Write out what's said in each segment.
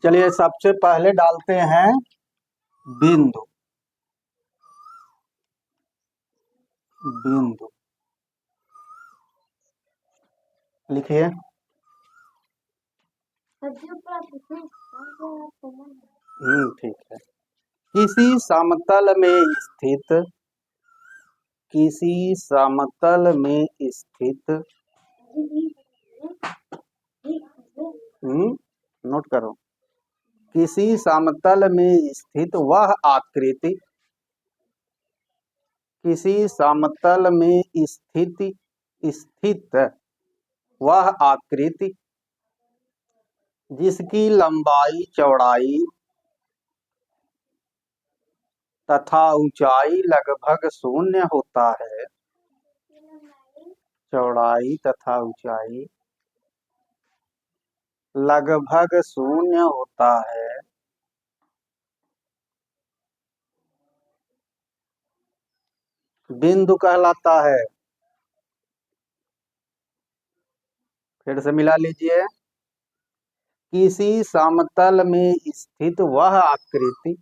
चलिए सबसे पहले डालते हैं बिंदु। बिंदु लिखिए। ठीक है। किसी समतल में स्थित, किसी समतल में स्थित, नोट करो। किसी समतल में स्थित वह आकृति, किसी समतल में स्थित वह आकृति जिसकी लंबाई चौड़ाई तथा ऊंचाई लगभग शून्य होता है, चौड़ाई तथा ऊंचाई लगभग शून्य होता है, बिंदु कहलाता है। फिर से मिला लीजिए। किसी समतल में स्थित वह आकृति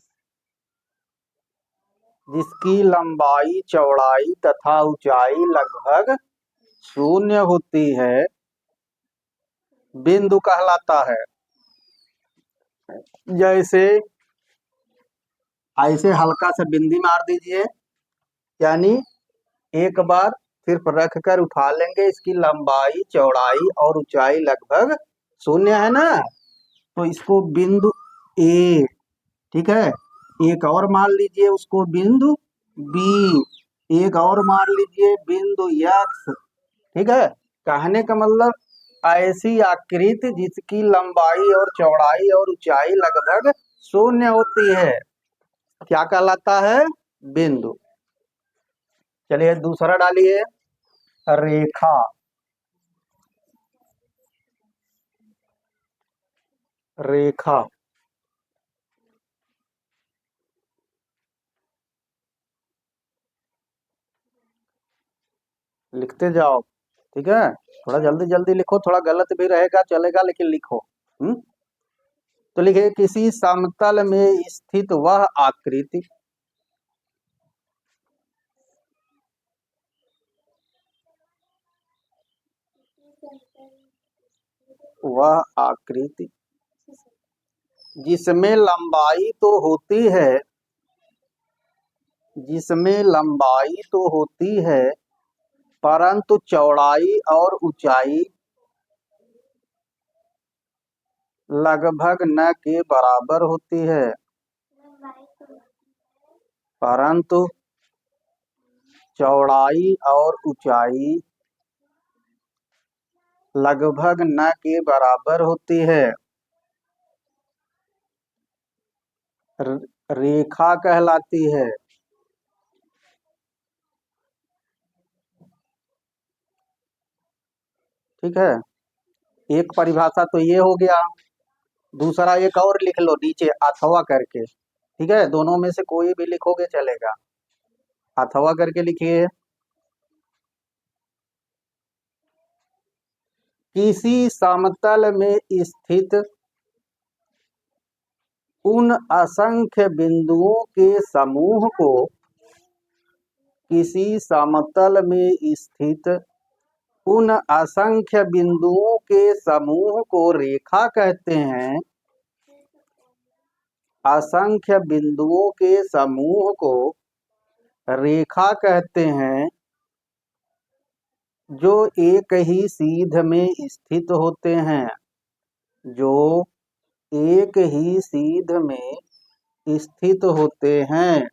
जिसकी लंबाई चौड़ाई तथा ऊंचाई लगभग शून्य होती है, बिंदु कहलाता है। जैसे ऐसे हल्का सा बिंदी मार दीजिए, यानी एक बार सिर्फ रख कर उठा लेंगे, इसकी लंबाई चौड़ाई और ऊंचाई लगभग शून्य है ना, तो इसको बिंदु ए, ठीक है। एक और मान लीजिए उसको बिंदु बी, एक और मान लीजिए बिंदु एक्स, ठीक है। कहने का मतलब ऐसी आकृति जिसकी लंबाई और चौड़ाई और ऊंचाई लगभग शून्य होती है, क्या कहलाता है? बिंदु। चलिए दूसरा डालिए, रेखा। रेखा लिखते जाओ, ठीक है। थोड़ा जल्दी जल्दी लिखो, थोड़ा गलत भी रहेगा चलेगा, लेकिन लिखो। तो लिखिए, किसी समतल में स्थित वह आकृति, वह आकृति जिसमें लंबाई तो होती है, जिसमें लंबाई तो होती है परंतु चौड़ाई और ऊंचाई लगभग न के बराबर होती है, परंतु चौड़ाई और ऊंचाई लगभग न के बराबर होती है, रेखा कहलाती है। ठीक है, एक परिभाषा तो ये हो गया। दूसरा एक और लिख लो नीचे अथवा करके, ठीक है। दोनों में से कोई भी लिखोगे चलेगा। अथवा करके लिखिए। किसी समतल में स्थित उन असंख्य बिंदुओं के समूह को, किसी समतल में स्थित उन असंख्य बिंदुओं के समूह को रेखा कहते हैं। असंख्य बिंदुओं के समूह को रेखा कहते हैं, जो एक ही सीध में स्थित होते हैं, जो एक ही सीध में स्थित होते हैं,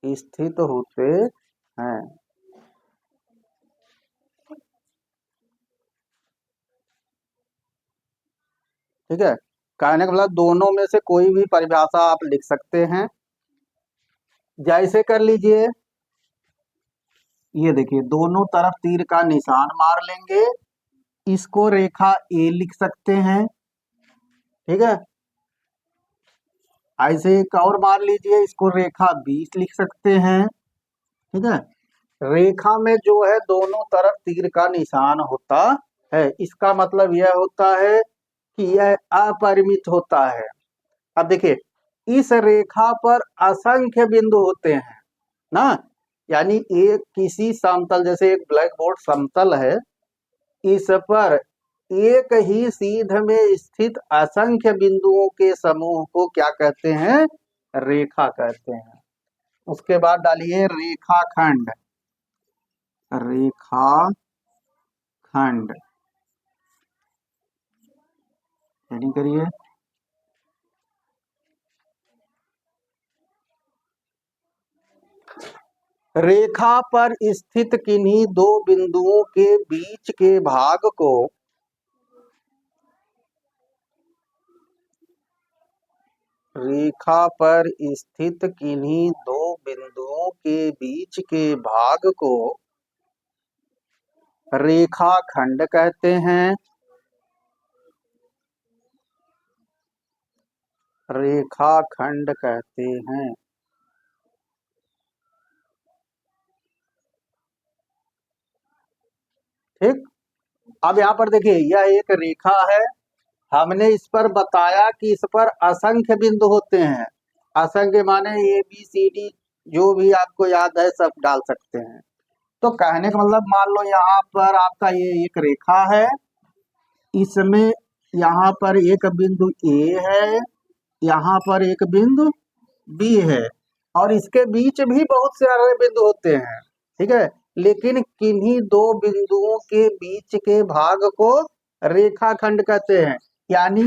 स्थित होते हैं। ठीक है, कहने का मतलब दोनों में से कोई भी परिभाषा आप लिख सकते हैं। जैसे कर लीजिए, ये देखिए दोनों तरफ तीर का निशान मार लेंगे, इसको रेखा ए लिख सकते हैं, ठीक है। ऐसे एक और मार लीजिए, इसको रेखा बी लिख सकते हैं, ठीक है। रेखा में जो है दोनों तरफ तीर का निशान होता है। इसका मतलब यह होता है कि यह अपरिमित होता है। अब देखिए, इस रेखा पर असंख्य बिंदु होते हैं ना, यानी एक किसी समतल, जैसे एक ब्लैक बोर्ड समतल है, इस पर एक ही सीध में स्थित असंख्य बिंदुओं के समूह को क्या कहते हैं? रेखा कहते हैं। उसके बाद डालिए रेखाखंड। रेखाखंड हेडिंग करिए। रेखा पर स्थित किन्हीं दो बिंदुओं के बीच के भाग को रेखा पर स्थित किन्हीं दो बिंदुओं के बीच के भाग को रेखाखंड कहते हैं। रेखाखंड कहते हैं। ठीक। अब यहाँ पर देखिए, यह एक रेखा है। हमने इस पर बताया कि इस पर असंख्य बिंदु होते हैं। असंख्य माने ए बी सी डी, जो भी आपको याद है सब डाल सकते हैं। तो कहने का मतलब, मान लो यहाँ पर आपका ये एक रेखा है, इसमें यहाँ पर एक बिंदु ए है, यहाँ पर एक बिंदु बी है, और इसके बीच भी बहुत से सारे बिंदु होते हैं। ठीक है, लेकिन किन्हीं दो बिंदुओं के बीच के भाग को रेखाखंड कहते हैं। यानी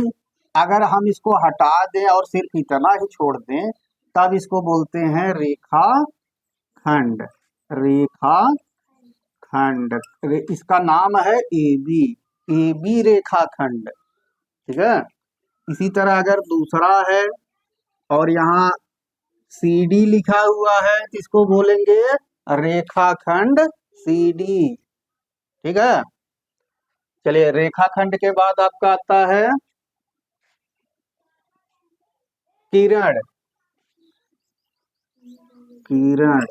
अगर हम इसको हटा दें और सिर्फ इतना ही छोड़ दें, तब इसको बोलते हैं रेखाखंड। रेखाखंड, इसका नाम है ए बी रेखाखंड। ठीक है। इसी तरह अगर दूसरा है और यहाँ सी डी लिखा हुआ है, तो इसको बोलेंगे रेखाखंड सी डी। ठीक है। चलिए, रेखाखंड के बाद आपका आता है किरण। किरण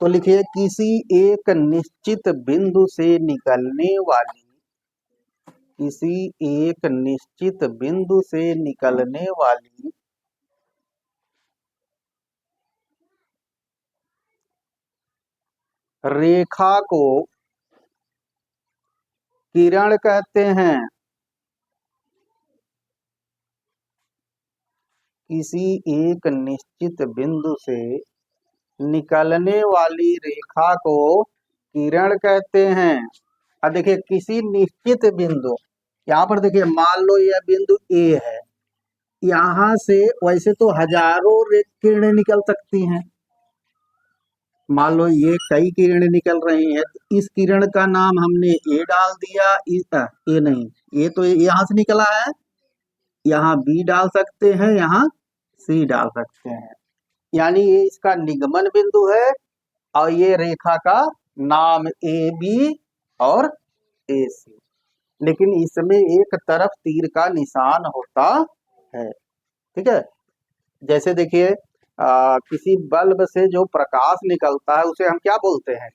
तो लिखिए, किसी एक निश्चित बिंदु से निकलने वाली, किसी एक निश्चित बिंदु से निकलने वाली रेखा को किरण कहते हैं। किसी एक निश्चित बिंदु से निकलने वाली रेखा को किरण कहते हैं। अब देखिए, किसी निश्चित बिंदु, यहाँ पर देखिए, मान लो यह बिंदु ए है, यहाँ से वैसे तो हजारों किरणें निकल सकती हैं। मान लो ये कई किरणें निकल रही हैं, तो इस किरण का नाम हमने ए डाल दिया। ए नहीं, ये तो यहाँ से निकला है, यहाँ बी डाल सकते हैं, यहाँ सी डाल सकते हैं। यानी ये इसका निगमन बिंदु है, और ये रेखा का नाम ए बी और ए सी। लेकिन इसमें एक तरफ तीर का निशान होता है। ठीक है। जैसे देखिए, किसी बल्ब से जो प्रकाश निकलता है उसे हम क्या बोलते हैं?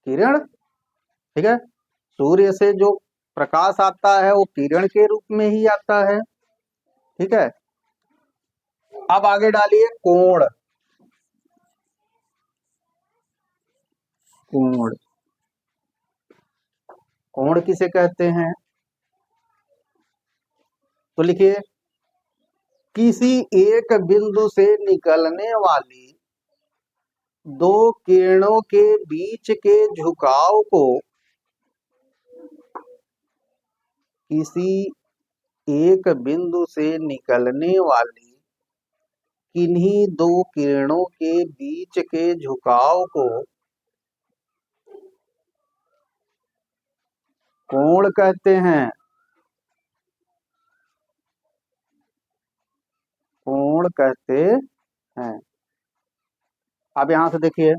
किरण। ठीक है। सूर्य से जो प्रकाश आता है वो किरण के रूप में ही आता है। ठीक है। अब आगे डालिए कोण। कोण, कोण किसे कहते हैं? तो लिखिए, किसी एक बिंदु से निकलने वाली दो किरणों के बीच के झुकाव को, किसी एक बिंदु से निकलने वाली किन्हीं दो किरणों के बीच के झुकाव को कोण कहते हैं। कोण कहते हैं। अब यहां से देखिए,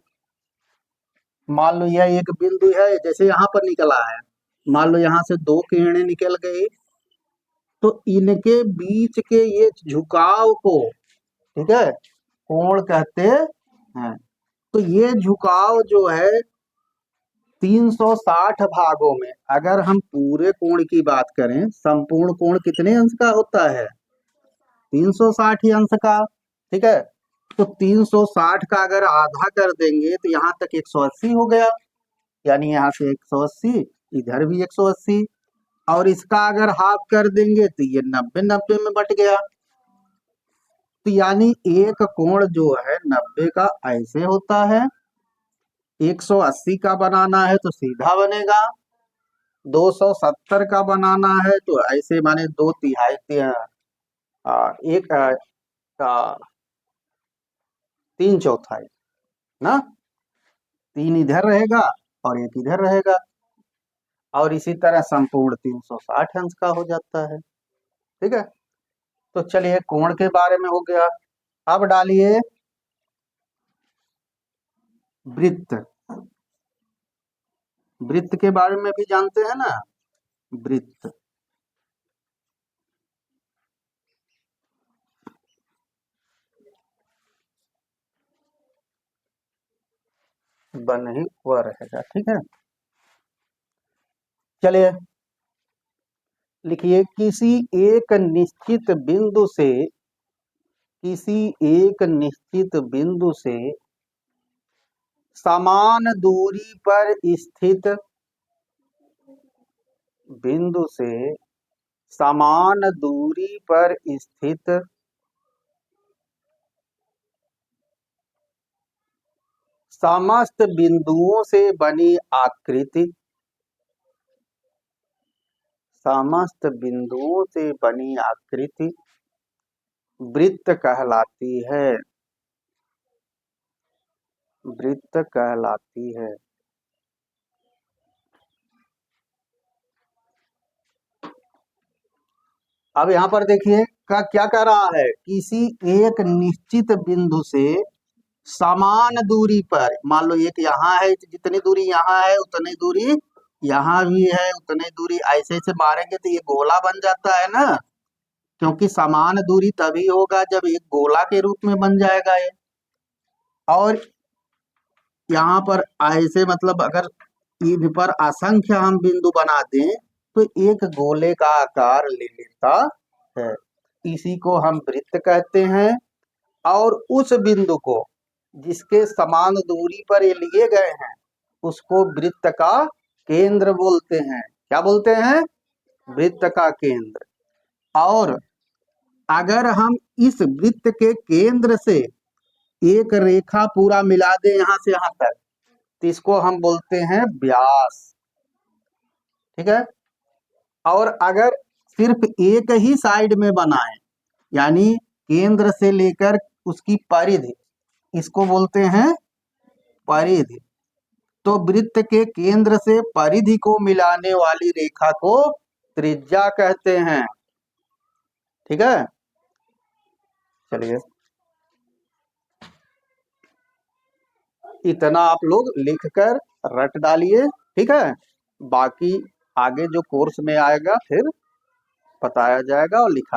मान लो यह एक बिंदु है, जैसे यहाँ पर निकला है, मान लो यहाँ से दो किरणें निकल गई, तो इनके बीच के ये झुकाव को, ठीक है, कोण कहते हैं। तो ये झुकाव जो है 360 भागों में, अगर हम पूरे कोण की बात करें, संपूर्ण कोण कितने अंश का होता है? 360 ही अंश का। ठीक है, तो 360 का अगर आधा कर देंगे तो यहाँ तक 180 हो गया, यानी यहाँ से 180, इधर भी 180, और इसका अगर हाफ कर देंगे तो ये 90-90 में बट गया। तो यानी एक कोण जो है 90 का ऐसे होता है, 180 का बनाना है तो सीधा बनेगा, 270 का बनाना है तो ऐसे, माने 2/3 एक 3/4 ना, 3 इधर रहेगा और 1 इधर रहेगा, और इसी तरह संपूर्ण 360 अंश का हो जाता है। ठीक है, तो चलिए कोण के बारे में हो गया। अब डालिए वृत्त। वृत्त के बारे में भी जानते हैं ना, वृत्त। बन ही हुआ रहेगा। ठीक है, चलिए लिखिए, किसी एक निश्चित बिंदु से, किसी एक निश्चित बिंदु से समान दूरी पर स्थित, बिंदु से समान दूरी पर स्थित समस्त बिंदुओं से बनी आकृति, समस्त बिंदुओं से बनी आकृति वृत्त कहलाती है, वृत्त कहलाती है। अब यहाँ पर देखिए का क्या कह रहा है, किसी एक निश्चित बिंदु से समान दूरी पर, मान लो एक यहाँ है, जितनी दूरी यहाँ है उतनी दूरी यहाँ भी है, उतनी दूरी, ऐसे से मारेंगे तो ये गोला बन जाता है ना, क्योंकि समान दूरी तभी होगा जब एक गोला के रूप में बन जाएगा ये। और यहाँ पर ऐसे, मतलब अगर इन पर असंख्य हम बिंदु बना दें तो एक गोले का आकार ले लेता है, इसी को हम वृत्त कहते हैं। और उस बिंदु को जिसके समान दूरी पर ये लिए गए हैं उसको वृत्त का केंद्र बोलते हैं। क्या बोलते हैं? वृत्त का केंद्र। और अगर हम इस वृत्त के केंद्र से एक रेखा पूरा मिला दें यहाँ से यहाँ तक, तो इसको हम बोलते हैं व्यास। ठीक है, और अगर सिर्फ एक ही साइड में बनाएं, यानी केंद्र से लेकर उसकी परिधि, इसको बोलते हैं परिधि। तो वृत्त के केंद्र से परिधि को मिलाने वाली रेखा को त्रिज्या कहते हैं। ठीक है, चलिए इतना आप लोग लिखकर रट डालिए। ठीक है, बाकी आगे जो कोर्स में आएगा फिर बताया जाएगा और लिखा